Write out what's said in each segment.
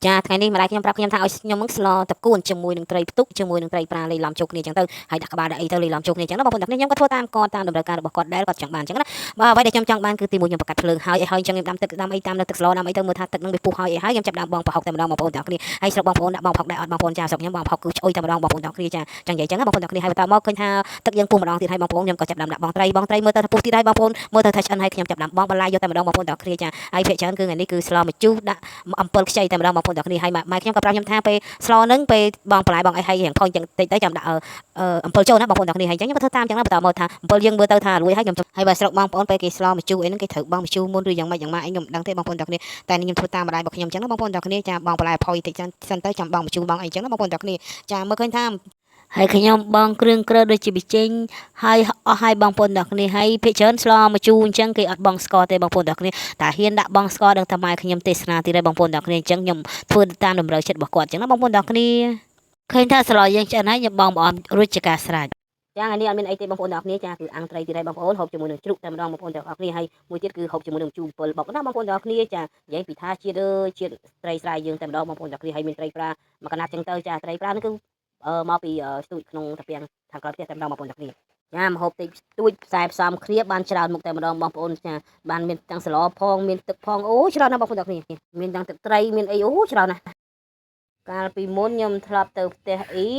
ចាថ្ងៃនេះម្ដាយខ្ញុំប្រាប់ខ្ញុំថាឲ្យខ្ញុំមកស្លតកួនជាមួយនឹងត្រីផ្ទុកជាមួយនឹងត្រីប្រាលេីឡំជោគគ្នាអញ្ចឹងទៅហើយដាក់ក្បាលដាក់អីទៅលេីឡំជោគគ្នាអញ្ចឹងណាបងប្អូនទាំងខ្ញុំក៏ធ្វើតាមគាត់តាមតម្រូវការរបស់គាត់ដែលគាត់ចង់បានអញ្ចឹងណាបាទអ្វីដែលខ្ញុំចង់បានគឺទីមួយខ្ញុំបង្កាត់ភ្លើងហើយអញ្ចឹងខ្ញុំដាំទឹកដាំអីតាមនៅទឹកស្លដាំអីទៅមើលថាទឹកនឹងវាពុះហើយអីហើយខ្ញុំចាប់ដើមបងប្រហុកតែម្ដងបងប្អូនទាំងគ្នាហើយស្រុកបងប្អូនដាក់បងប្រហុកដែរអត់បងប្អូនចាស្រុកខ្ញុំបងប្រហុកគឺឆ្អុយតែម្ដងបងប្អូនទាំងគ្នាចាចឹងនិយាយចឹងណាបងប្អូនទាំងគ្នាហើយបន្តមកឃើញថាទឹកយើងពុះម្ដងទៀតហើយបងប្អូនខ្ញុំក៏ចាប់ដើមដាក់បងត្រីមើលទៅថាពុះទៀតហើយបងប្អូនមើលទៅថាឆ្អិនហើយខ្ញុំចាប់ដើមបងបន្លាយយកតែម្ដងបងប្អូនទាំងគ្នាចាហើយភាគច្រើនគឺថ្ងៃនេះគឺស្លម្ជូរដាក់អំពិលខ្ចីតែម្ដងបងប្អូនទាំងគ្នាហើយម៉ែខ្ញុំក៏ប្រាប់ខ្ញុំថាពេលស្លនឹងពេលបងបន្លាយបងអីហើយរៀងខូចចឹងតិចទៅចាំដាក់អំពិលចូលណាបងប្អូនទាំងគ្នាហើយចឹងខ្ញុំក៏ធ្វើតាមចឹងណាបន្តមកថាអំពិលយើងមើលទៅថារួចហើយខ្ញុំហើយបើស្រុកបងប្អូនពេលគេស្លម្ជូរអីហ្នឹងគេត្រូវបងម្ជូរមុនឬយ៉ាងម៉េចយ៉ាងម៉ាអីខ្ញុំមិនដឹងទេបងប្អូនទាំងគ្នាតែខ្ញុំធ្វើតាមម្ដាយរបស់ខ្ញុំចឹងណាបងប្អូនទាំងគ្នាចាបងបន្លាយផុយតិចសិនទៅចាំបងម្ជូរបងអីចឹងណាបងប្អូនទាំងគ្នាចាមើលឃើញថាហើយខ្ញុំបងគ្រឿងក្រើដូចជាប៊ីចេងហើយអស់ហើយបងប្អូនទាំងគ្នាហើយភាគច្រើនស្លម្ជូរអញ្ចឹងគេអត់បងស្ករទេបងប្អូនទាំងគ្នាតែហ៊ានដាក់បងស្ករដឹងតែម៉ែខ្ញុំទេសនាទៀតហើយបងប្អូនទាំងគ្នាអញ្ចឹងខ្ញុំធ្វើតាមតម្រូវចិត្តរបស់គាត់អញ្ចឹងណាបងប្អូនទាំងគ្នាឃើញថាស្លយើងឆ្អិនហើយខ្ញុំបងប្អូនរួចជាការស្រេចចាថ្ងៃនេះអត់មានអីទេបងប្អូនទាំងគ្នាចាគឺអាំងត្រីទៀតហើយបងប្អូនហូបជាមួយនឹងជ្រូកតែម្ដងបងប្អូនទាំងគ្នាហើយមួយទៀតគឺហូបជាមួយនឹងជូរ7បុកណាបងប្អូនទាំងគ្នាចានិយាយពីថាជាតិជាតិត្រីស្រែយើងតែម្ដងបងប្អូនទាំងគ្នាហើយមានត្រីប្រាមួយកណាត់ចឹងទៅចាត្រីប្រានេះគឺមកពីស្ទូចក្នុងតាពាំងខាងក្រោយផ្ទះតែម្ដងបងប្អូនទាំងគ្នាចាមហូបតិចស្ទួចខ្សែផ្សំគ្នាបានច្រើនមុខតែម្ដងបងប្អូនចាបានមានទាំងសឡផងមានទឹកផងអូច្រើនណាស់បងប្អូនទាំងគ្នាមានទាំងទឹកត្រីមានអីអូច្រើនណាស់កាលពីមុនខ្ញុំធ្លាប់ទៅផ្ទះអ៊ី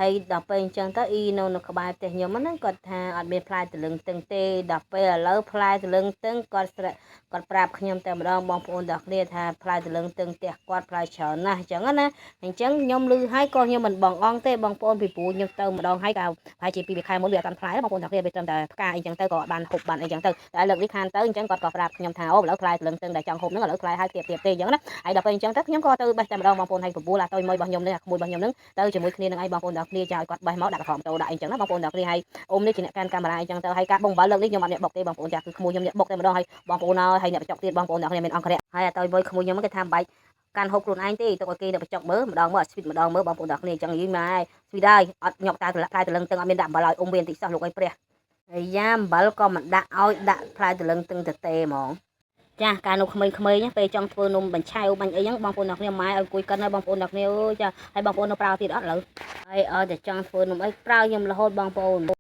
ហើយដល់ពេលអញ្ចឹងទៅអ៊ីនៅក្បែរផ្ទះខ្ញុំហ្នឹងគាត់ថាអត់មានផ្លែទលឹងទឹងទេដល់ពេលឥឡូវផ្លែទលឹងទឹងគាត់ប្រាប់ខ្ញុំតែម្ដងបងប្អូនទាំងគ្នាថាផ្លែទលឹងទឹងផ្ទះគាត់ផ្លែច្រើនណាស់អញ្ចឹងណាអញ្ចឹងខ្ញុំឮហើយក៏ខ្ញុំមិនបងអងទេបងប្អូនពីព្រោះខ្ញុំទៅម្ដងហើយក៏ប្រហែលជា2 ខែមុនវាអត់បានផ្លែបងប្អូនទាំងគ្នាវាត្រឹមតែផ្កាអីចឹងទៅក៏អត់បានហូបបានអីចឹងទៅតែលើកនេះខានទៅអញ្ចឹងគាត់ក៏ប្រាប់ខ្ញុំថាអូឥឡូវផ្លែទលឹងទឹងដែលចង់ហូបហ្នឹងឥឡូវផ្លែហើយទៀតទេអញ្ចឹងណាហើយដល់ពេលអញ្ចឹងទៅខ្ញុំក៏ទៅបេះតែម្ដងបងប្អូនហើយបបួលអាតុយមួយរបស់ខ្ញុំនេះអាក្មួយរបស់ខ្ញុំហ្នឹងទៅជាមួយគ្នានឹងឯងបងប្អូនទាំងគ្នាចាឲ្យគាត់បេះមកដាក់កន្ត្រងតោដាក់អីចឹងណាបងប្អូនទាំងគ្នាហើយអ៊ំនេះជាអ្នកកាន់កាមេរ៉ាអីចឹងទៅហើយការបងបាល់លើកនេះខ្ញុំអត់អ្នកបុកទេបងប្អូនចាគឺក្មួយខ្ញុំអ្នកបុកតែម្ដងហើយបងប្អូនហើយអ្នកបញ្ចុកទៀតបងប្អូនទាំងគ្នាមានអង្គរៈហើយអាតុយមួយក្មួយខ្ញុំគេថាបាច់កាន់ហូបខ្លួនឯងទេទុកឲ្យគេទៅបញ្ចុកមើលម្ដងមើលអត់ស្វីតម្ដងមើលបងប្អូនទាំងគ្នាអញ្ចឹងយីម៉ែស្វីតហើយអត់ញាប់តែផ្លែទលឹងទឹងអត់មានដាក់អំបិលឲ្យអ៊ំវាបន្តិចសោះលោកអីព្រះអាយ៉ាអំបិលក៏មិនដាក់ឲ្យដាក់ផ្លែទលឹងទឹងទៅទេហ្មងចាកាលនោះក្មេងៗពេលចង់ធ្វើនំបញ្ឆៅបាញ់អីហ្នឹងបងប្អូនទាំងគ្នាម៉ែឲ្យអង្គុយកិនហើយបងប្អូនទាំងគ្នាអើយចាហើយបងប្អូននៅប្រើទៀតអត់ឥឡូវហើយឲ្យតែចង់ធ្វើនំអីប្រើខ្ញុំរហូតបងប្អូន